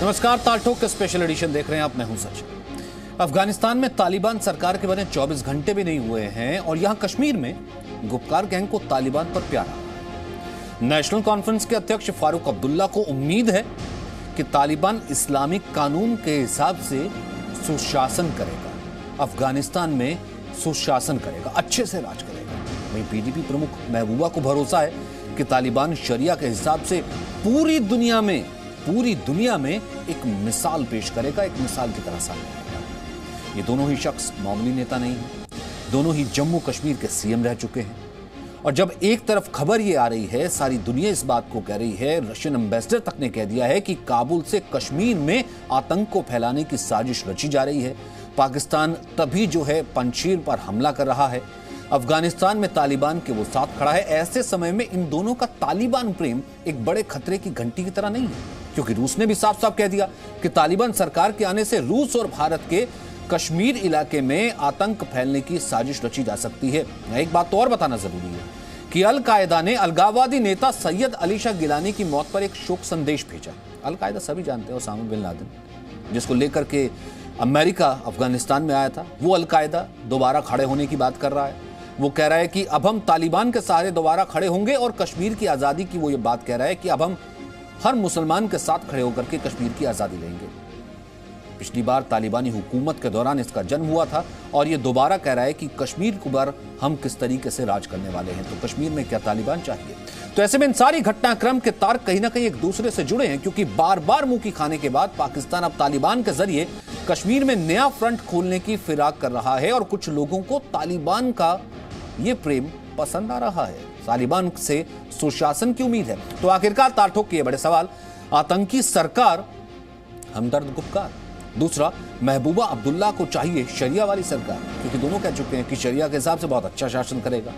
नमस्कार, तालठोक का special edition देख रहे हैं आप। मैं हूं सचिन। अफगानिस्तान में तालिबान सरकार के बने 24 घंटे भी नहीं हुए हैं और यहां कश्मीर में गुपकार गैंग को तालिबान पर प्यार आ रहा है। नेशनल कॉन्फ्रेंस के अध्यक्ष फारूक अब्दुल्ला को उम्मीद है कि तालिबान इस्लामिक कानून के हिसाब से सुशासन करेगा, अफगानिस्तान में सुशासन करेगा, अच्छे से राज करेगा। वहीं पीडीपी प्रमुख महबूबा को भरोसा है कि तालिबान शरिया के हिसाब से पूरी दुनिया में एक मिसाल पेश करेगा, एक मिसाल की तरह सामने आएगा। ये दोनों ही शख्स मामूली नेता नहीं हैं, दोनों ही जम्मू कश्मीर के सीएम रह चुके हैं। और जब एक तरफ खबर ये आ रही है, सारी दुनिया इस बात को कह रही है, रशियन एम्बेसडर तक ने कह दिया है कि काबुल से कश्मीर में आतंक को फैलाने की साजिश रची जा रही है। पाकिस्तान तभी जो है पंजशीर पर हमला कर रहा है। अफगानिस्तान में तालिबान के वो साथ खड़ा है। ऐसे समय में इन दोनों का तालिबान प्रेम एक बड़े खतरे की घंटी की तरह नहीं है, क्योंकि रूस ने भी साफ साफ कह दिया कि तालिबान सरकार के आने से रूस और भारत के कश्मीर इलाके में आतंक फैलने की साजिश रची जा सकती है। एक बात तो और बताना जरूरी है कि अल कायदा ने अलगाववादी नेता सैयद अली शाह गिलानी की मौत पर एक शोक संदेश भेजा। अल कायदा सभी जानते हैं, ओसामा बिन लादेन, जिसको लेकर के अमेरिका अफगानिस्तान में आया था, वो अल कायदा दोबारा खड़े होने की बात कर रहा है। वो कह रहा है कि अब हम तालिबान के सहारे दोबारा खड़े होंगे और कश्मीर की आजादी की वो ये बात कह रहा है कि अब हम हर मुसलमान के साथ खड़े होकर के कश्मीर की आजादी लेंगे। पिछली बार तालिबानी हुकूमत के दौरान इसका जन्म हुआ था और ये दोबारा कह रहा है कि कश्मीर पर हम किस तरीके से राज करने वाले हैं, तो कश्मीर में क्या तालिबान चाहिए। तो ऐसे में इन सारी घटनाक्रम के तार कहीं ना कहीं एक दूसरे से जुड़े हैं, क्योंकि बार बार मुंह की खाने के बाद पाकिस्तान अब तालिबान के जरिए कश्मीर में नया फ्रंट खोलने की फिराक कर रहा है और कुछ लोगों को तालिबान का ये प्रेम पसंद आ रहा है। तालिबान से सुशासन की उम्मीद है। तो आखिरकार तालठोक के ये बड़े सवाल, आतंकी सरकार हमदर्द गुपकार, दूसरा महबूबा अब्दुल्ला को चाहिए शरिया वाली सरकार, क्योंकि दोनों कह चुके हैं कि शरिया के हिसाब से बहुत अच्छा शासन करेगा।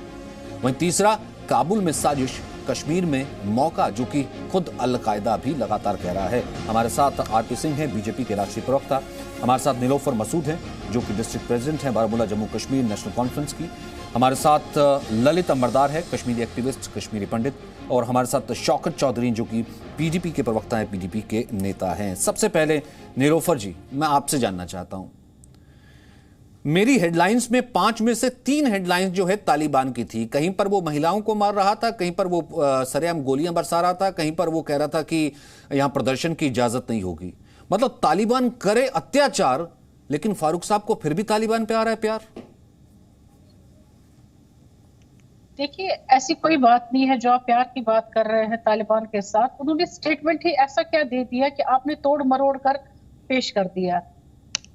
वहीं तीसरा, काबुल में साजिश, कश्मीर में मौका, जो कि खुद अल कायदा भी लगातार कह रहा है। हमारे साथ आरपी सिंह हैं, बीजेपी के राष्ट्रीय प्रवक्ता। हमारे साथ नीलोफर मसूद हैं, जो कि डिस्ट्रिक्ट प्रेसिडेंट हैं बारामूला जम्मू कश्मीर नेशनल कॉन्फ्रेंस की। हमारे साथ ललित अंबरदार है, कश्मीरी एक्टिविस्ट, कश्मीरी पंडित। और हमारे साथ शौकत चौधरी, जो कि पीडीपी के प्रवक्ता हैं, पीडीपी के नेता हैं। सबसे पहले नीलोफर जी, मैं आपसे जानना चाहता हूं, मेरी हेडलाइंस में 5 में से 3 हेडलाइंस जो है तालिबान की थी। कहीं पर वो महिलाओं को मार रहा था, कहीं पर वो सरेआम गोलियां बरसा रहा था, कहीं पर वो कह रहा था कि यहां प्रदर्शन की इजाजत नहीं होगी। मतलब तालिबान करे अत्याचार, लेकिन फारूक साहब को फिर भी तालिबान पे आ रहा है प्यार। देखिए, ऐसी कोई बात नहीं है जो आप प्यार की बात कर रहे हैं तालिबान के साथ। उन्होंने स्टेटमेंट ही ऐसा क्या दे दिया कि आपने तोड़ मरोड़ कर पेश कर दिया।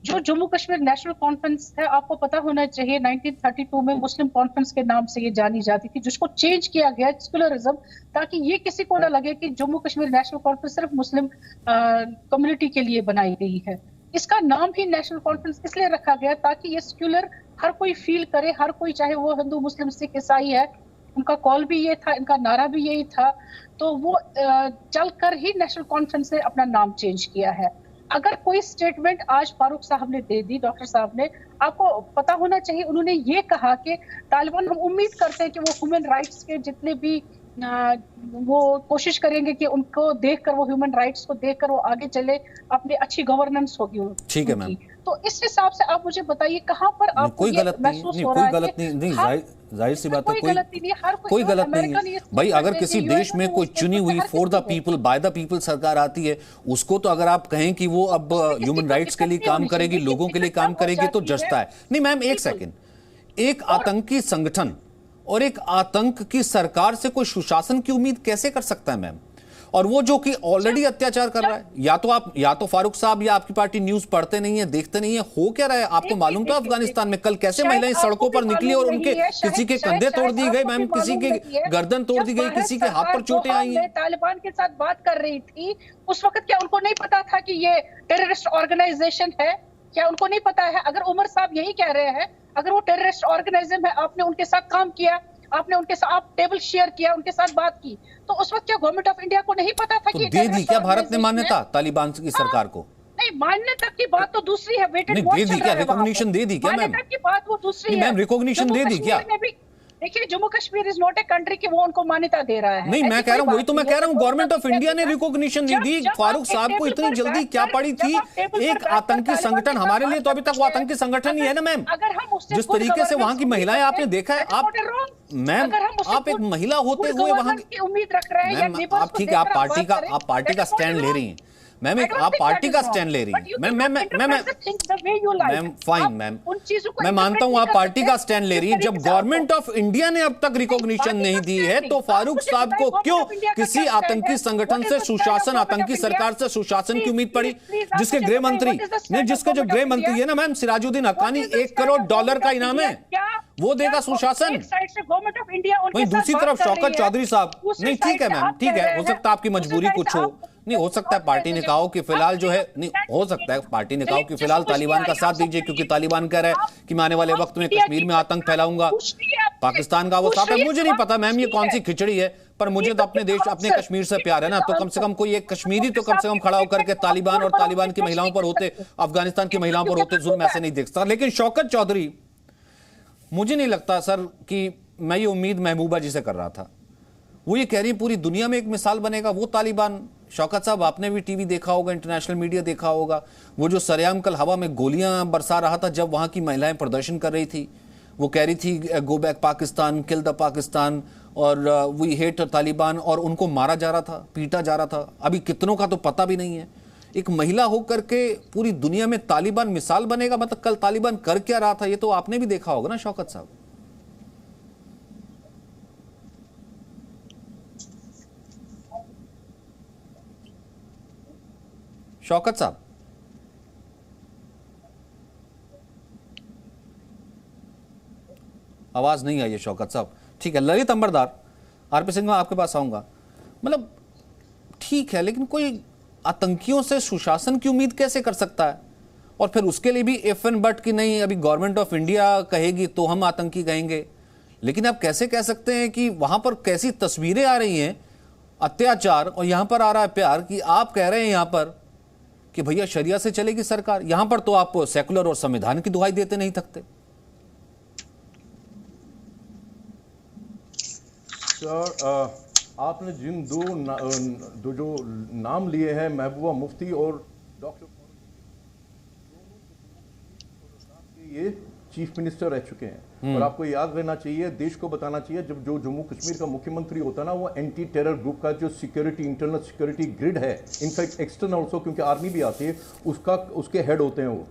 जो जम्मू कश्मीर नेशनल कॉन्फ्रेंस है, आपको पता होना चाहिए 1932 में मुस्लिम कॉन्फ्रेंस के नाम से ये जानी जाती थी, जिसको चेंज किया गया सेक्युलरिज्म, ताकि ये किसी को ना लगे कि जम्मू कश्मीर नेशनल कॉन्फ्रेंस सिर्फ मुस्लिम कम्युनिटी के लिए बनाई गई है। इसका नाम ही नेशनल कॉन्फ्रेंस इसलिए रखा गया ताकि ये सेक्युलर हर कोई फील करे, हर कोई, चाहे वो हिंदू मुस्लिम सिख ईसाई है, उनका कॉल भी ये था, इनका नारा भी यही था। तो वो चलकर ही नेशनल कॉन्फ्रेंस ने अपना नाम चेंज किया है। अगर कोई स्टेटमेंट आज फारूक साहब ने दे दी, डॉक्टर साहब ने, आपको पता होना चाहिए उन्होंने ये कहा कि तालिबान, हम उम्मीद करते हैं कि वो ह्यूमन राइट्स के जितने भी वो कोशिश करेंगे कि उनको देखकर, वो ह्यूमन राइट्स को देखकर वो आगे चले, अपनी अच्छी गवर्नेंस होगी। ठीक है मैम। तो इस हिसाब से आप मुझे बताइए कहां पर आपको कोई गलत नहीं, कोई गलत नहीं, जाहिर सी बात है, कोई गलत नहीं है भाई। अगर किसी देश में कोई चुनी हुई for the people, by the people सरकार आती है, उसको तो अगर आप कहें कि वो अब ह्यूमन राइट्स के लिए काम करेगी, लोगों के लिए काम करेगी, तो जचता है। नहीं मैम, एक सेकेंड, एक आतंकी संगठन और एक आतंक की सरकार से कोई सुशासन की उम्मीद कैसे कर सकता है मैम? और वो जो कि ऑलरेडी अत्याचार कर रहा है, या तो फारूक साहब या आपकी पार्टी न्यूज पढ़ते नहीं है, देखते नहीं है, हो क्या रहा है आपको मालूम था? अफगानिस्तान में कल कैसे महिलाएं सड़कों पर निकली और उनके किसी के कंधे तोड़ दिए गए मैम, किसी के गर्दन तोड़ दी गई, किसी के हाथ पर चोटें आई हैं। तालिबान के साथ बात कर रही थी उस वक्त, क्या उनको नहीं पता था कि ये टेररिस्ट ऑर्गेनाइजेशन है? क्या उनको नहीं पता है? अगर उमर साहब यही कह रहे हैं, अगर वो टेररिस्ट ऑर्गेनाइजेशन है, आपने उनके साथ काम किया, आपने उनके साथ, आप टेबल शेयर किया, उनके साथ बात की, तो उस वक्त क्या गवर्नमेंट ऑफ इंडिया को नहीं पता था? तो दे दी क्या भारत ने मान्यता तालिबान की सरकार को? नहीं, मान्यता की बात तो दूसरी है। वेटेड दे दी क्या? रिकॉग्निशन दे दी क्या मैम? मान्यता की बात वो दूसरी है। मैम रिकॉग्निशन दे दी क्या? देखिए Jammu Kashmir is not a country कि वो उनको मान्यता दे रहा है। नहीं, मैं कह रहा हूं, वही तो मैं कह रहा हूं, गवर्नमेंट ऑफ इंडिया ने रिकॉग्निशन नहीं दी। फारूक साहब को इतनी जल्दी क्या पड़ी थी? एक आतंकी संगठन, हमारे लिए तो अभी तक वो आतंकी संगठन ही है ना मैम। जिस तरीके से वहां की महिलाएं आपने देखा है, आप मैम, आप एक महिला होते हुए वहां की उम्मीद रख रहे हैं, आप ठीक है, आप पार्टी का स्टैंड ले रही हैं मैम, एक आप पार्टी का स्टैंड ले रही हैं मैम, फाइन मैम, मैं मानता हूं आप पार्टी का स्टैंड ले रही हैं। जब गवर्नमेंट ऑफ इंडिया ने अब तक रिकॉग्निशन नहीं दी है, तो फारूक साहब को क्यों किसी आतंकी संगठन से सुशासन, आतंकी सरकार से सुशासन की उम्मीद पड़ी? जिसके गृह मंत्री नहीं, जिसके जो गृह मंत्री है ना मैम, सिराजुद्दीन हक्कानी, $1 करोड़ का इनाम है, वो देगा सुशासन। वहीं दूसरी तरफ शौकत चौधरी साहब, नहीं ठीक है मैम, ठीक है, हो सकता है आपकी मजबूरी कुछ हो, नहीं हो सकता है पार्टी ने कहा कि फिलहाल जो है, नहीं हो सकता है पार्टी ने कहा कि फिलहाल तालिबान का साथ दीजिए, क्योंकि तालिबान कह रहा है कि मैं आने वाले वक्त में कश्मीर में आतंक फैलाऊंगा, पाकिस्तान का वो साथ है। मुझे नहीं पता मैम ये कौन सी खिचड़ी है, पर मुझे तो अपने देश, अपने कश्मीर से प्यार है ना, तो कम से कम कोई एक कश्मीरी तो कम से कम खड़ा होकर के तालिबान और तालिबान की महिलाओं पर होते, अफगानिस्तान की महिलाओं पर होते जुल्म ऐसे नहीं देख सकता। लेकिन शौकत चौधरी, मुझे नहीं लगता सर कि मैं ये उम्मीद महबूबा जी से कर रहा था। वो ये कह रही पूरी दुनिया में एक मिसाल बनेगा वो तालिबान। शौकत साहब, आपने भी टीवी देखा होगा, इंटरनेशनल मीडिया देखा होगा, वो जो सरेआम कल हवा में गोलियां बरसा रहा था जब वहां की महिलाएं प्रदर्शन कर रही थी, वो कह रही थी go back Pakistan, kill the Pakistan, और वी हेट तालिबान, और उनको मारा जा रहा था, पीटा जा रहा था। अभी कितनों का तो पता भी नहीं है। एक महिला होकर के पूरी दुनिया में तालिबान मिसाल बनेगा, मतलब कल तालिबान कर क्या रहा था ये तो आपने भी देखा होगा ना शौकत साहब। शौकत साहब, आवाज नहीं आई है शौकत साहब। ठीक है, ललित अंबरदार, आरपी सिंह, मैं आपके पास आऊंगा। मतलब ठीक है, लेकिन कोई आतंकियों से सुशासन की उम्मीद कैसे कर सकता है? और फिर उसके लिए भी इफ एंड बट कि नहीं, अभी गवर्नमेंट ऑफ इंडिया कहेगी तो हम आतंकी कहेंगे। लेकिन आप कैसे कह सकते हैं कि वहां पर कैसी तस्वीरें आ रही हैं अत्याचार, और यहां पर आ रहा है प्यार, कि आप कह रहे हैं यहां पर कि भैया शरिया से चलेगी सरकार, यहां पर तो आप सेकुलर और संविधान की दुहाई देते नहीं थकते। सर, आपने जिन दो जो नाम लिए हैं, महबूबा मुफ्ती और डॉक्टर, ये चीफ मिनिस्टर रह चुके हैं। और आपको याद रहना चाहिए, देश को बताना चाहिए, जब जो जम्मू कश्मीर का मुख्यमंत्री होता है ना, वो एंटी टेरर ग्रुप का जो सिक्योरिटी, इंटरनल सिक्योरिटी ग्रिड है, इनफैक्ट एक्सटर्नल ऑल्सो, क्योंकि आर्मी भी आती है, उसके हेड होते हैं वो।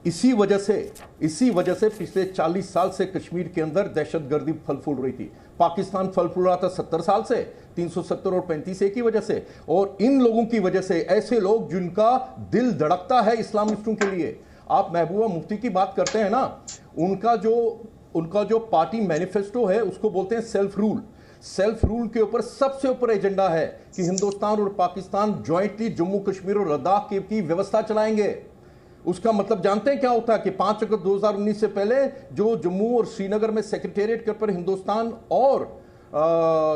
इसी वजह से पिछले 40 साल से कश्मीर के अंदर दहशतगर्दी फल फूल रही थी। पाकिस्तान फल फूल रहा था 70 साल से, 370 और 35A की वजह से, और इन लोगों की वजह से, ऐसे लोग जिनका दिल धड़कता है इस्लामिस्टों के लिए। आप महबूबा मुफ्ती की बात करते हैं ना, उनका जो पार्टी मैनिफेस्टो है उसको बोलते हैं सेल्फ रूल। सेल्फ रूल के ऊपर सबसे ऊपर एजेंडा है कि हिंदुस्तान और पाकिस्तान ज्वाइंटली जम्मू कश्मीर और लद्दाख की व्यवस्था चलाएंगे। उसका मतलब जानते हैं क्या होता है कि 5 अगस्त 2019 से पहले जो जम्मू और श्रीनगर में सेक्रेटेरिएट के ऊपर हिंदुस्तान और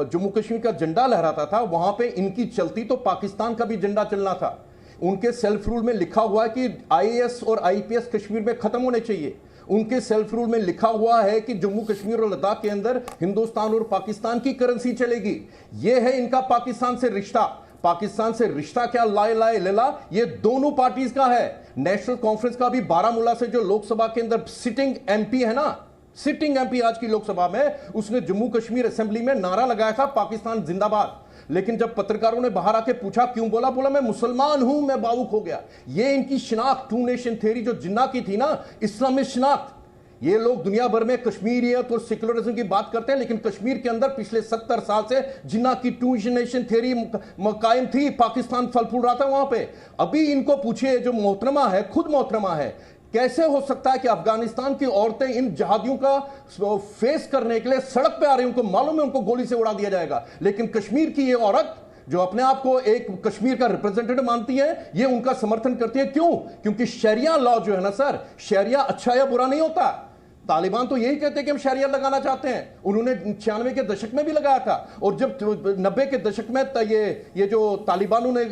जम्मू कश्मीर का झंडा लहराता था, वहां पे इनकी चलती तो पाकिस्तान का भी झंडा चलना था। उनके सेल्फ रूल में लिखा हुआ है कि IAS और IPS कश्मीर में खत्म होने चाहिए। उनके सेल्फ रूल में लिखा हुआ है कि जम्मू कश्मीर और लद्दाख के अंदर हिंदुस्तान और पाकिस्तान की करेंसी चलेगी। यह है इनका पाकिस्तान से रिश्ता। पाकिस्तान से रिश्ता क्या लाए लेला, ये दोनों पार्टीज का है। नेशनल कॉन्फ्रेंस का भी बारामूला से जो लोकसभा के अंदर सिटिंग MP है ना, सिटिंग MP आज की लोकसभा में, उसने जम्मू कश्मीर असेंबली में नारा लगाया था पाकिस्तान जिंदाबाद। लेकिन जब पत्रकारों ने बाहर आके पूछा क्यों, बोला मैं मुसलमान हूं, मैं बावुक हो गया। ये इनकी शिनाख्त, टू नेशन थ्योरी जो जिन्ना की थी ना, इस्लामिक शिनाख्त। ये लोग दुनिया भर में कश्मीरियत और सेकुलरिज्म की बात करते हैं, लेकिन कश्मीर के अंदर पिछले 70 साल से जिन्ना की टू नेशन थ्योरी कायम थी। पाकिस्तान फल फूल रहा था वहां पे। अभी इनको पूछिए, जो मोहतरमा है, खुद मोहतरमा है, कैसे हो सकता है कि अफगानिस्तान की औरतें इन जहादियों का फेस करने के लिए सड़क पे आ रही हैं, उनको मालूम है उनको गोली से उड़ा दिया जाएगा, लेकिन कश्मीर की ये औरत जो अपने आप को एक कश्मीर का रिप्रेजेंटेटिव मानती है, ये उनका समर्थन करती है। क्यों? क्योंकि शरिया लॉ जो है ना सर, शरिया अच्छा या बुरा नहीं होता। तालिबान तो यही कहते हैं कि हम शरिया लगाना चाहते हैं। उन्होंने 96 के दशक में भी लगाया था, और जब 90 के दशक में ये जो तालिबानों ने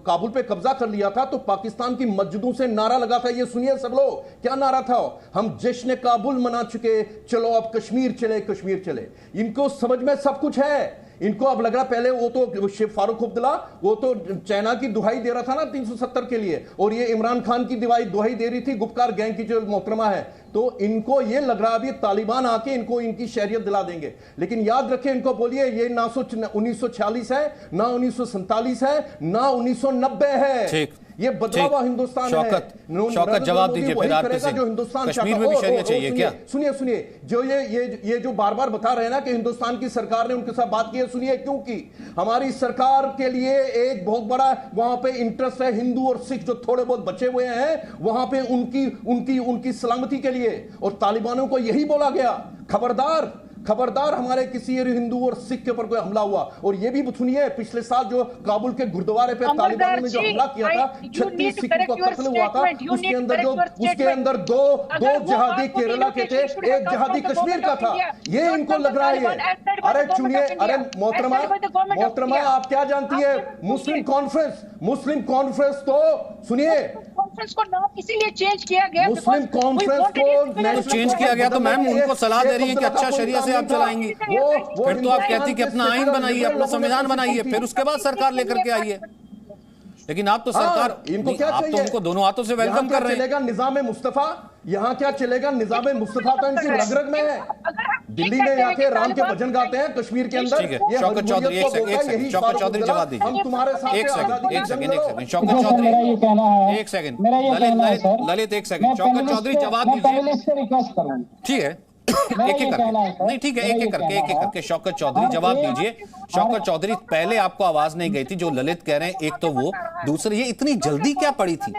काबुल पे कब्जा कर लिया था, तो पाकिस्तान की मस्जिदों से नारा लगा था, ये सुनिए सब लोग, क्या नारा था? हम जश्न काबुल मना चुके, चलो अब कश्मीर चले, कश्मीर चले। इनको समझ में सब कुछ है। इनको अब लग रहा, पहले वो तो शेख फारूक अब्दुल्ला वो तो चाइना की दुहाई दे रहा था ना 370 के लिए, और ये इमरान खान की दुहाई दे रही थी गुपकार गैंग की जो मोहतरमा है। तो इनको ये लग रहा अभी तालिबान आके इनको इनकी शहरियत दिला देंगे। लेकिन याद रखें, इनको बोलिए ये ना 1946 है, ना 1947 है, ना 1990 है। ये बदला हुआ हिंदुस्तान है। शौकत जवाब दीजिए फिर आरपी सिंह, जो हिंदुस्तान कश्मीर में भी शरिया चाहिए क्या? सुनिए जो ये जो बार बार बता रहे हैं ना कि हिंदुस्तान की सरकार ने उनके साथ बात की है, सुनिए, क्योंकि हमारी सरकार के लिए एक बहुत बड़ा वहां पे इंटरेस्ट है हिंदू और सिख जो थोड़े बहुत बचे हुए हैं वहां पे उनकी सलामती के लिए। और तालिबानों को यही बोला गया, खबरदार हमारे किसी हिंदू और सिख के ऊपर कोई हमला हुआ। और ये भी सुनिए, पिछले साल जो काबुल के गुरुद्वारे पे तालिबानों ने जो हमला किया था, 36 सिखों का कत्ल हुआ था, उसके अंदर दो जहादी केरला के थे, एक जहादी कश्मीर का था। ये इनको लग रहा है। अरे सुनिए, अरे मोहतरमा आप क्या जानती है? मुस्लिम कॉन्फ्रेंस तो सुनिए, कॉन्फ्रेंस को नाम इसीलिए चेंज किया गया, मुस्लिम कॉन्फ्रेंस को चेंज किया गया। तो मैम उनको सलाह दे रही है कि अच्छा शरिया से आप चलाएंगी, फिर तो आप कहती कि अपना आइन बनाइए, अपना संविधान बनाइए, फिर उसके बाद सरकार लेकर के आइए। लेकिन आप तो सरकार, इनको क्या आप तो उनको दोनों हाथों से वेलकम कर रहे हैं। निजाम मुस्तफा, यहाँ क्या चलेगा? निजाम मुस्तफा तो इनकी रग में है। दिल्ली में आके राम के भजन गाते हैं, कश्मीर के अंदर ये शौकत चौधरी शौकत चौधरी जवाब दीजिए। हम तुम्हारे साथ एक सेकंड शौकत चौधरी एक सेकंड ललित एक सेकंड शौकत चौधरी जवाब दीजिए। ठीक है, एक एक करके नहीं, ठीक है, एक एक करके शौकत चौधरी जवाब दीजिए। शौकत चौधरी, पहले आपको आवाज नहीं गई थी जो ललित कह रहे हैं, एक तो वो, दूसरी ये इतनी जल्दी क्या पड़ी थी?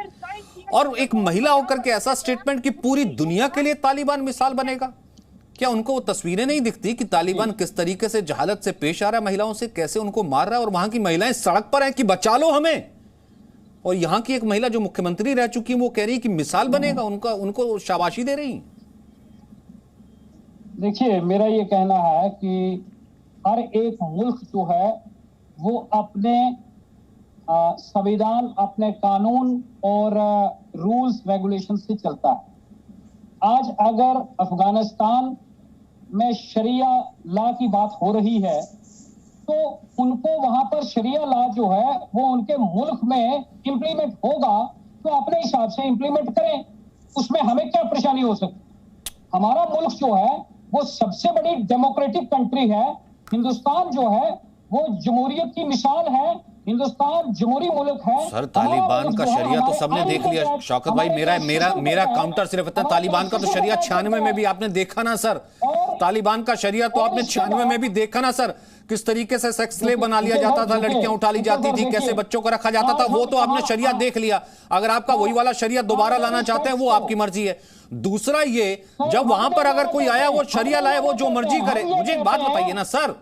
और एक महिला होकर के ऐसा स्टेटमेंट कि पूरी दुनिया के लिए तालिबान मिसाल बनेगा। क्या उनको वो तस्वीरें नहीं दिखती कि तालिबान किस तरीके से जहालत से पेश आ रहा है महिलाओं से, कैसे उनको मार रहा है, और वहां की महिलाएं सड़क पर हैं कि बचा लो हमें। और यहां की एक महिला जो मुख्यमंत्री रह चुकी है वो कह रही है कि मिसाल बनेगा, उनको शाबाशी दे रही। देखिए, मेरा ये कहना है कि हर एक मुल्क जो है वो अपने संविधान, अपने कानून और रूल्स रेगुलेशन से चलता है। आज अगर अफगानिस्तान में शरिया लॉ की बात हो रही है तो उनको वहां पर शरिया लॉ जो है वो उनके मुल्क में इंप्लीमेंट होगा तो अपने हिसाब से इंप्लीमेंट करें, उसमें हमें क्या परेशानी हो सकती? हमारा मुल्क जो है वो सबसे बड़ी डेमोक्रेटिक कंट्री है। हिंदुस्तान जो है वो जमहूरियत की मिसाल है। हिंदुस्तान जमहूरी मुल्क है। सर, तालिबान का शरिया तो सबने देख लिया। शौकत भाई, मेरा काउंटर सिर्फ इतना, तालिबान का तो शरिया 96 में भी आपने देखा ना सर। तालिबान का शरिया तो आपने 96 में भी देखा ना सर, किस तरीके से सेक्स स्लेव बना लिया जाता था, लड़कियां उठा ली जाती थी, कैसे बच्चों को रखा जाता था, वो तो आपने शरिया देख लिया। अगर आपका वही वाला शरिया दोबारा लाना चाहते हैं वो आपकी मर्जी है। दूसरा ये, जब वहां पर अगर कोई आया वो शरिया लाए, वो जो मर्जी करे, मुझे एक बात बताइए ना सर,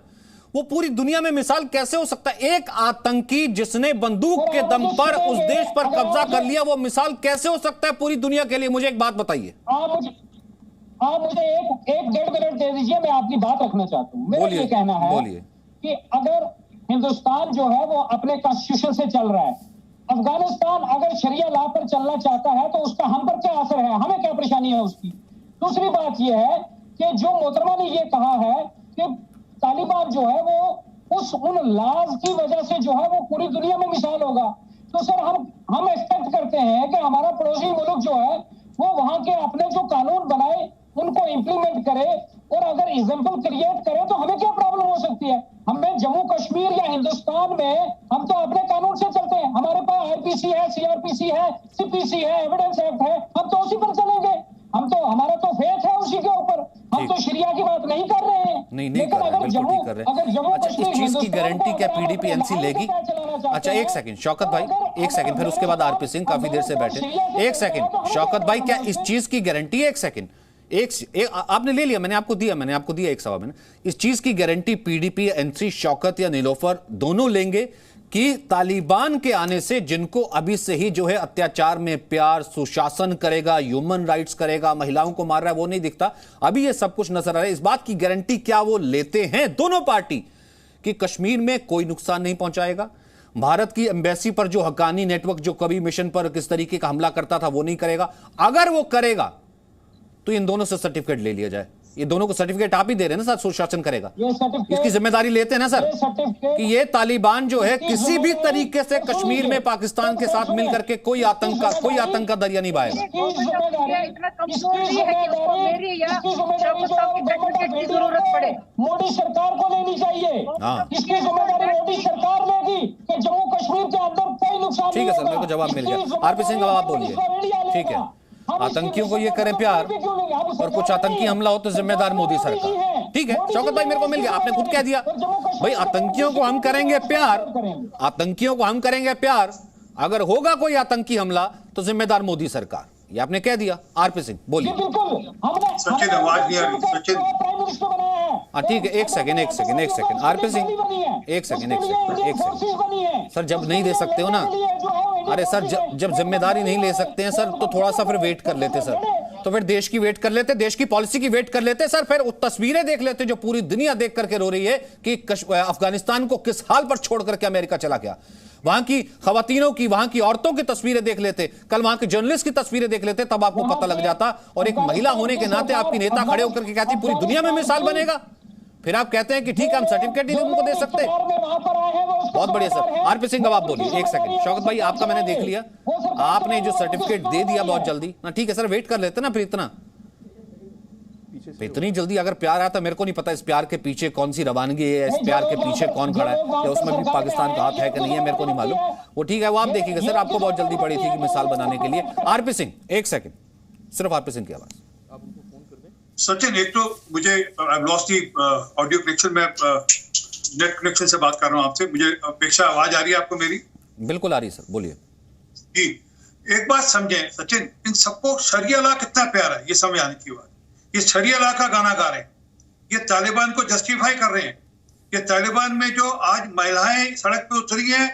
वो पूरी दुनिया में मिसाल कैसे हो सकता है? एक आतंकी जिसने बंदूक के दम पर उस देश पर कब्जा कर लिया, वो मिसाल कैसे हो सकता है पूरी दुनिया के लिए? मुझे एक बात बताइए। आप मुझे एक 1.5 मिनट दे दीजिए, मैं आपकी बात रखना चाहता हूँ। मेरा ये कहना है कि अगर हिंदुस्तान जो है वो अपने कॉन्स्टिट्यूशन से चल रहा है, अफगानिस्तान अगर शरिया लॉ पर चलना चाहता है तो उसका हम पर क्या असर है, हमें क्या परेशानी है उसकी? दूसरी बात यह है कि जो मोहतरमा ने ये कहा है कि तालिबान जो है वो उन लॉज की वजह से जो है वो पूरी दुनिया में मिसाल होगा, तो सर हम एक्सपेक्ट करते हैं कि हमारा पड़ोसी मुल्क जो है वो वहां के अपने जो कानून बनाए उनको इंप्लीमेंट करे, और अगर एग्जाम्पल क्रिएट करे तो हमें क्या प्रॉब्लम हो सकती है? हमें जम्मू कश्मीर या हिंदुस्तान में हम तो अपने कानून से चलते हैं। हमारे पास आईपीसी है, सीआरपीसी है, सीपीसी है, एविडेंस एक्ट है, हम तो उसी पर चलेंगे। हमारा तो फेथ है उसी के ऊपर, हम तो शरिया की बात नहीं कर रहे हैं। लेकिन अगर जम्मू अच्छा, इस चीज की गारंटी क्या पीडीपी एनसी लेगी? अच्छा, एक सेकंड शौकत भाई, एक सेकंड, फिर उसके बाद आरपी सिंह काफी देर से बैठे। एक सेकंड शौकत भाई, क्या इस चीज की गारंटी है? एक सेकंड, आपने ले लिया, मैंने आपको दिया एक सवाल। मैंने इस चीज की गारंटी पीडीपी, एनसी, शौकत या नीलोफर दोनों लेंगे कि तालिबान के आने से जिनको अभी से ही जो है अत्याचार में प्यार, सुशासन करेगा, ह्यूमन राइट्स करेगा, महिलाओं को मार रहा है, वो नहीं दिखता, अभी ये सब कुछ नजर आ रहा है। इस बात की गारंटी क्या वो लेते हैं दोनों पार्टी कि कश्मीर में कोई नुकसान नहीं पहुंचाएगा? भारत की एम्बेसी पर जो हक्कानी नेटवर्क जो कभी मिशन पर किस तरीके का हमला करता था वो नहीं करेगा। अगर वो करेगा तो इन दोनों से सर्टिफिकेट ले लिया जाए। ये दोनों को सर्टिफिकेट आप ही दे रहे हैं ना सर, सुशासन करेगा, इसकी जिम्मेदारी लेते हैं ना सर कि ये तालिबान जो है किसी भी तरीके से कश्मीर में पाकिस्तान के साथ मिलकर के कोई आतंक का दरिया नहीं बहाएगा। मोदी सरकार को लेनी चाहिए, इसकी जिम्मेदारी मोदी सरकार लेगी कि जम्मू कश्मीर के अंदर कोई नुकसान। ठीक है सर, मेरे को जवाब मिल गया। आरपी सिंह अब आप बोलिए। ठीक है, आतंकियों को ये करें प्यार और कुछ आतंकी हमला हो तो जिम्मेदार मोदी सरकार। ठीक है शौकत भाई, मेरे को मिल गया, आपने खुद कह दिया भाई आतंकियों को हम करेंगे प्यार, आतंकियों को हम करेंगे प्यार, अगर होगा कोई आतंकी हमला तो जिम्मेदार मोदी सरकार, ये आपने कह दिया। आरपी सिंह बोलिए। सचिन आवाज नहीं आ रही सचिन। हाँ ठीक है, एक सेकंड आरपी सिंह, एक सेकंड सर, जब नहीं दे सकते हो ना, अरे सर जब जिम्मेदारी नहीं ले सकते हैं सर तो थोड़ा सा फिर वेट कर लेते सर, तो फिर देश की वेट कर लेते, देश की पॉलिसी की वेट कर लेते सर, फिर तस्वीरें देख लेते जो पूरी दुनिया देख करके रो रही है कि अफगानिस्तान को किस हाल पर छोड़ करके अमेरिका चला गया। वहां की खवातीनों की, वहां की औरतों की तस्वीरें देख लेते, कल वहां के जर्नलिस्ट की तस्वीरें देख लेते, तब आपको पता लग जाता। और एक महिला होने के नाते आपकी नेता खड़े होकर के कहती पूरी दुनिया में मिसाल बनेगा, फिर आप कहते हैं कि ठीक है हम सर्टिफिकेट नहीं उनको दे सकते। बहुत बढ़िया सर। आरपी सिंह अब आप बोलिए। एक सेकंड शौकत भाई, आपका मैंने देख लिया, आपने जो सर्टिफिकेट दे दिया बहुत जल्दी ना, ठीक है सर वेट कर लेते ना, फिर इतनी जल्दी अगर प्यार आता, मेरे को नहीं पता इस प्यार के पीछे कौन सी रवानगी है, इस प्यार के पीछे कौन खड़ा है, या उसमें भी पाकिस्तान का हाथ है कि नहीं है, मेरे को नहीं मालूम, वो ठीक है वो आप देखिएगा सर, आपको बहुत जल्दी पड़ी थी कि मिसाल बनाने के लिए। आरपी सिंह एक सेकंड, सिर्फ आरपी सिंह की आवाज। सचिन, एक तो मुझे I lost the audio connection में, नेट कनेक्शन से बात कर रहा हूं आपसे, मुझे अपेक्षा आवाज आ रही है आपको मेरी? बिल्कुल आ रही है सर, बोलिए जी। एक बात समझें सचिन, इन सबको शरिया लॉ कितना प्यारा है ये समझ आने की बात। ये शरिया लॉ का गाना गा रहे हैं, ये तालिबान को जस्टिफाई कर रहे हैं। ये तालिबान में जो आज महिलाएं सड़क पे उतरी हैं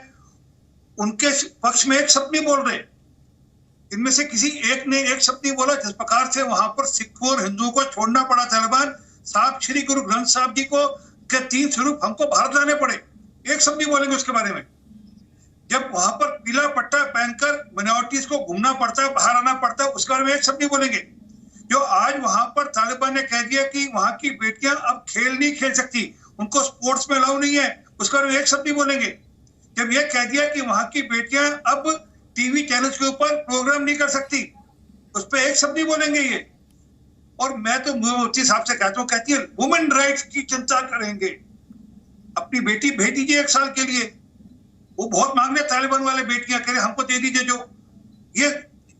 उनके पक्ष में एक शब्द नहीं बोल रहे, इनमें से किसी एक ने एक शब्द नहीं बोला। जिस प्रकार से वहां पर सिखों और हिंदुओं को छोड़ना पड़ा तालिबान, साहब श्री गुरु ग्रंथ साहब जी को के 3 स्वरूप हमको भारत लाने पड़े, एक शब्द नहीं बोलेंगे उसके बारे में। जब वहां पर पीला पट्टा पहनकर माइनॉरिटीज को घूमना पड़ता है, बाहर आना पड़ता है, उसके बारे में एक शब्द नहीं बोलेंगे। जो आज वहां पर तालिबान ने कह दिया कि वहां की बेटियां अब खेल नहीं खेल सकती, उनको स्पोर्ट्स में अलाउ नहीं है, उसके बारे में एक शब्द नहीं बोलेंगे। जब ये कह दिया कि वहां की बेटियां अब टीवी चैनल्स के ऊपर प्रोग्राम नहीं कर सकती, उस पर एक शब्द नहीं बोलेंगे ये। और मैं तो मुफ्ती साहब से कहता हूँ, कहती है वुमेन राइट्स की चिंता करेंगे, अपनी बेटी भेज दीजिए 1 साल के लिए, वो बहुत मांग रहे तालिबान वाले बेटियां, कह रहे हमको दे दीजिए। जो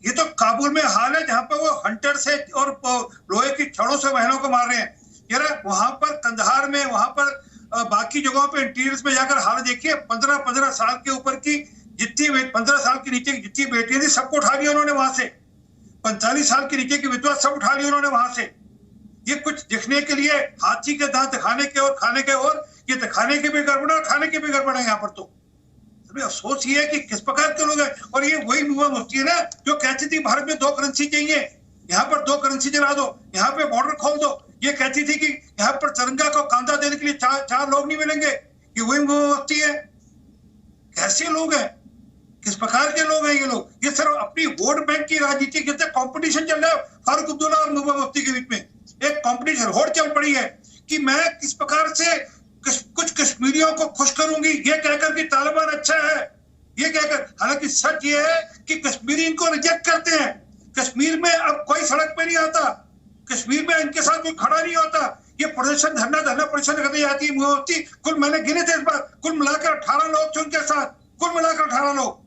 ये तो काबुल में हाल है जहां पर वो हंटर से और लोहे की छड़ों से बहनों को मार रहे हैं। यार वहां पर कंधार में, वहां पर बाकी जगहों पे इंटीरियर्स में जाकर हाल देखिए, 15-15 साल के ऊपर की जितनी 15 साल के नीचे की जितनी बेटियां थी सबको उठा लिया उन्होंने वहां से, 45 साल के नीचे की विधवा सब उठा लिया उन्होंने वहां से। ये कुछ दिखने के लिए हाथी के दांत दिखाने के और खाने के, और ये दिखाने के भी गड़बड़ और खाने के भी गड़बड़ है यहाँ पर। तो अफसोस ये है कि किस प्रकार के लोग हैं। और ये वही युवा मुफ्ती है ना जो कहती थी भारत में 2 करेंसी चाहिए, यहाँ पर 2 करेंसी चला दो, यहाँ पे बॉर्डर खोल दो। ये कहती थी कि यहाँ पर तिरंगा को कांधा देने के लिए 4 लोग नहीं मिलेंगे। ये वही मुफ्ती है। कैसे लोग हैं, किस प्रकार के लोग हैं ये लोग? ये सिर्फ अपनी वोट बैंक की राजनीति के कंपटीशन चल रहा है फारूक अब्दुल्ला और महबूबा मुफ्ती के बीच में, एक कंपटीशन होड़ चल पड़ी है कि मैं किस प्रकार से कुछ कश्मीरियों को खुश करूंगी, ये कहकर कि तालिबान अच्छा है, ये कहकर। हालांकि सच ये है कि कश्मीरी इनको रिजेक्ट करते हैं। कश्मीर में अब कोई सड़क पे नहीं आता, कश्मीर में इनके साथ कोई खड़ा नहीं होता। ये प्रदर्शन धरना प्रदर्शन करते जाती है मुफ्ती। कुल मैंने गिने थे इस बार, कुल मिलाकर 18 लोग थे उनके साथ, कुल मिलाकर 18 लोग।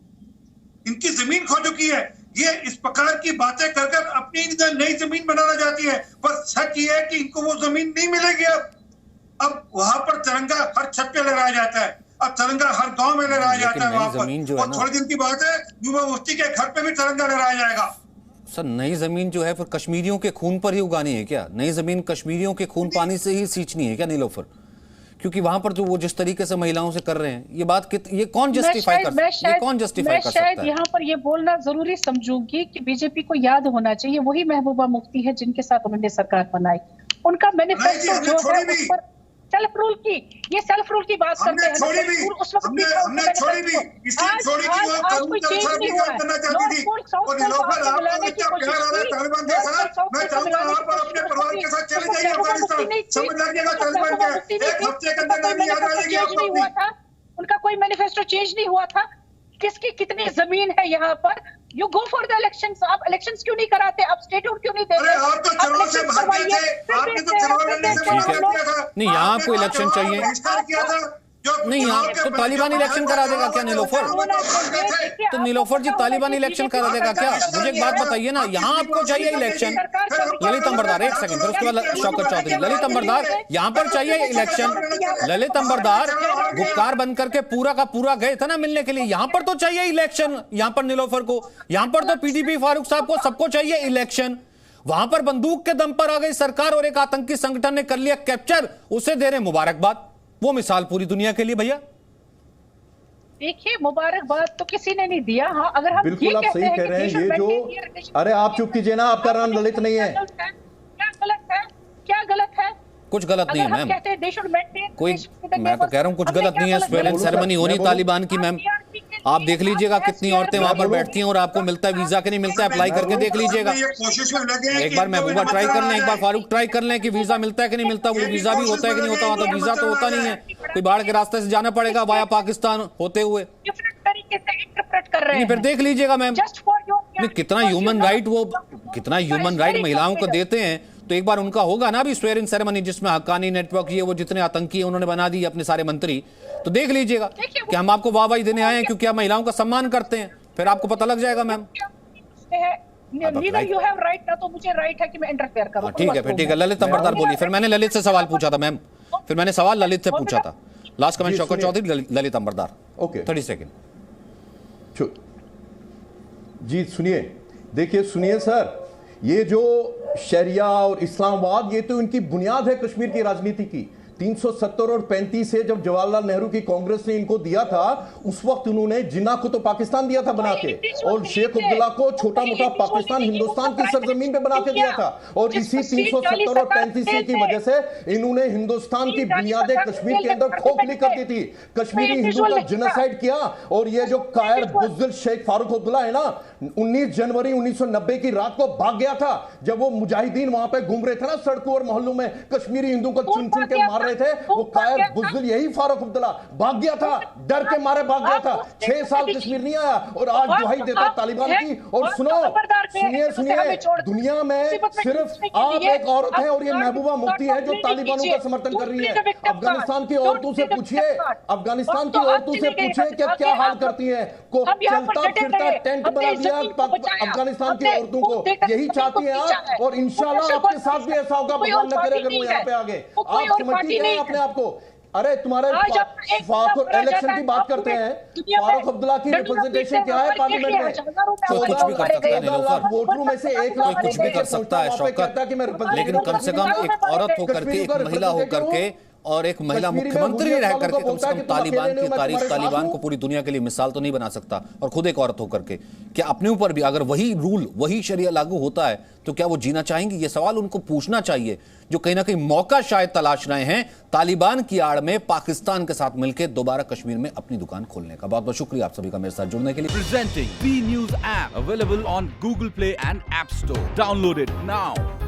इनकी जमीन खो चुकी है। ये इस प्रकार की बातें कर अपनी नई जमीन बनाना चाहती है, पर सच ये है कि इनको वो जमीन नहीं मिलेगी। अब वहां पर तिरंगा हर छत पे लहराया जाता है, अब तिरंगा हर गांव में लहराया जाता है वहां पर। और थोड़े दिन की बात है युवा मुफ्ती के घर पे भी तिरंगा लहराया जाएगा। सर नई जमीन जो है फिर कश्मीरियों के खून पर ही उगानी है क्या? नई जमीन कश्मीरियों के खून पानी से ही सींचनी है क्या नीलोफर? क्योंकि वहां पर जो वो जिस तरीके से महिलाओं से कर रहे हैं, ये बात ये कौन जस्टिफाई कर सकता है? शायद यहाँ पर ये बोलना जरूरी समझूंगी कि बीजेपी को याद होना चाहिए वही महबूबा मुफ्ती है जिनके साथ उन्होंने सरकार बनाई। उनका मैनिफेस्टो जो है उस पर सेल्फ रूल की, ये सेल्फ रूल की बात करते हैं। उस वक्त हमने छोड़ी भी, इसलिए छोड़ी कि वो कानून के अनुसार भी काम करना चाहती थी। और नीलोफर, आपको क्या प्यार आ रहा है तालिबान के साथ? मैं चाहूंगा आप और अपने परिवार के साथ चले जाइए अफगानिस्तान, समझ लीजिएगा तालिबान के एक हफ्ते के अंदर नहीं आ जाएगी आपको। उनका कोई मैनिफेस्टो चेंज नहीं हुआ था। किसकी कितनी जमीन है यहाँ पर? You go for the elections. आप इलेक्शंस क्यों नहीं कराते? आप स्टेटहुड क्यों नहीं देते? अरे आप तो चुनाव से भाग गए थे, आपने तो चुनाव लड़ने से मना किया था। नहीं, यहाँ आपको इलेक्शन चाहिए किया था नहीं, यहाँ तो तालिबान इलेक्शन करा देगा क्या नीलोफर? तो नीलोफर जी तालिबान इलेक्शन करा देगा क्या? मुझे एक बात बताइए ना, यहाँ आपको चाहिए इलेक्शन। ललित अंबरदार, एक सेकंड, फिर उसके बाद शौकत चौधरी। ललित अंबरदार, यहाँ पर चाहिए इलेक्शन। ललित अंबरदार गुप्कार बन करके पूरा का पूरा गए थे ना मिलने के लिए, यहाँ पर तो चाहिए इलेक्शन। यहाँ पर नीलोफर को, यहाँ पर तो पीडीपी फारूक साहब को, सबको चाहिए इलेक्शन। वहां पर बंदूक के दम पर आ गई सरकार और एक आतंकी संगठन ने कर लिया कैप्चर, उसे दे रहे मुबारकबाद। वो मिसाल पूरी दुनिया के लिए भैया। देखिए, मुबारकबाद तो किसी ने नहीं दिया। हाँ, अगर हम बिल्कुल आप सही कह रहे हैं। ये जो, अरे आप चुप कीजिए ना, आपका नाम ललित नहीं है। क्या गलत है? क्या गलत है? कुछ गलत नहीं है मैम, कोई, मैं तो कह रहा हूँ कुछ गलत नहीं है। स्वेलिंग सेरेमनी होनी तालिबान की मैम, आप देख लीजिएगा कितनी औरतें वहां पर बैठती हैं और आपको मिलता है वीजा कि नहीं मिलता है, अप्लाई करके देख लीजिएगा। एक बार महबूबा ट्राई कर लें, एक बार फारूक ट्राई कर लें कि वीजा मिलता है कि नहीं मिलता। वो वीजा भी होता है कि नहीं होता? वहां तो वीजा तो होता नहीं है, कोई बाढ़ के रास्ते से जाना पड़ेगा वाया पाकिस्तान होते हुए। फिर देख लीजिएगा मैम, कितना ह्यूमन राइट, वो कितना ह्यूमन राइट महिलाओं को देते हैं। तो एक बार उनका होगा ना अभी स्वेरिंग सेरेमनी, जिसमें हक्कानी नेटवर्क ये वो जितने आतंकी है उन्होंने बना दी अपने सारे मंत्री। तो देख लीजिएगा कि हम आपको वाहवाही देने आए हैं क्योंकि आप महिलाओं का सम्मान करते हैं, फिर आपको पता लग जाएगा मैम। यू हैव राइट ना, तो मुझे राइट है कि मैं इंटरफेयर करूं। ठीक है, फिर ठीक है। ललित अंबरदार बोलिए। फिर मैंने ललित से सवाल पूछा था मैम, फिर मैंने सवाल ललित से पूछा था। Last comment Shaukat Chaudhary, Lalit Ambardar. Okay, 30 second जी। सुनिए, देखिए, सुनिए सर, ये जो शरिया और इस्लामाबाद, ये तो इनकी बुनियाद है कश्मीर की राजनीति की। 370 और 35 से जब जवाहरलाल नेहरू की कांग्रेस ने इनको दिया था, उस वक्त उन्होंने जिन्ना को तो पाकिस्तान दिया था बना के, और शेख अब्दुल्ला को छोटा मोटा पाकिस्तान हिंदुस्तान की सरजमीन पे बना के दिया था। और इसी 370 और 35 की वजह से इन्होंने हिंदुस्तान की बुनियादें कश्मीर के अंदर खोखली कर दी थी। कश्मीरी हिंदू का जेनोसाइड किया। और ये जो कायर बुज़दिल शेख फारूक अब्दुल्ला है ना, 19 जनवरी 1990 की रात को भाग गया था, जब वो मुजाहिदीन वहां पे घूम रहे थे ना सड़कों और मोहल्लों में, कश्मीरी हिंदू को चुन चुन के मार रहे थे। वो कायर बुज़दिल यही फारूक अब्दुल्ला भाग गया था, डर के मारे भाग गया था। 6 साल कश्मीर नहीं आया और आज दुहाई देता तालिबान की। और सुनो, सुनिए सुनिए, दुनिया में सिर्फ आप एक औरत है और ये महबूबा मुफ्ती है जो तालिबानों का समर्थन कर रही है। अफगानिस्तान की औरतों से पूछिए, अफगानिस्तान की औरतों से पूछिए कि क्या हाल करती हैं। को चलता फिरता टेंट बना दिया अफगानिस्तान की औरतों को। यही चाहती हैं आप, और इंशाल्लाह आपके साथ भी ऐसा होगा, भगवान न करे अगर वो यहाँ पे आ गए। आप समझती हैं अपने आप को? अरे तुम्हारे इलेक्शन की बात करते हैं, फारूक अब्दुल्ला की रिप्रेजेंटेशन क्या है पार्लियामेंट में? कुछ भी कर सकता है नीलोफर, वोटरों में से 1 लाख कुछ भी कर सकता है शौकत, लेकिन कम से कम एक औरत होकर के, एक महिला होकर के और एक महिला मुख्यमंत्री रह करके कम से कम तालिबान की तारीफ, तालिबान को पूरी दुनिया के लिए मिसाल तो नहीं बना सकता। और खुद एक औरत होकर के क्या अपने ऊपर भी अगर वही रूल, वही शरिया लागू होता है तो क्या वो जीना चाहेंगी? ये सवाल उनको पूछना चाहिए, जो कहीं ना कहीं मौका शायद तलाश रहे हैं तालिबान की आड़ में पाकिस्तान के साथ मिलकर दोबारा कश्मीर में अपनी दुकान खोलने का। बहुत बहुत शुक्रिया आप सभी का मेरे साथ जुड़ने के लिए। Presenting B news app available on Google Play and App Store. Download it now.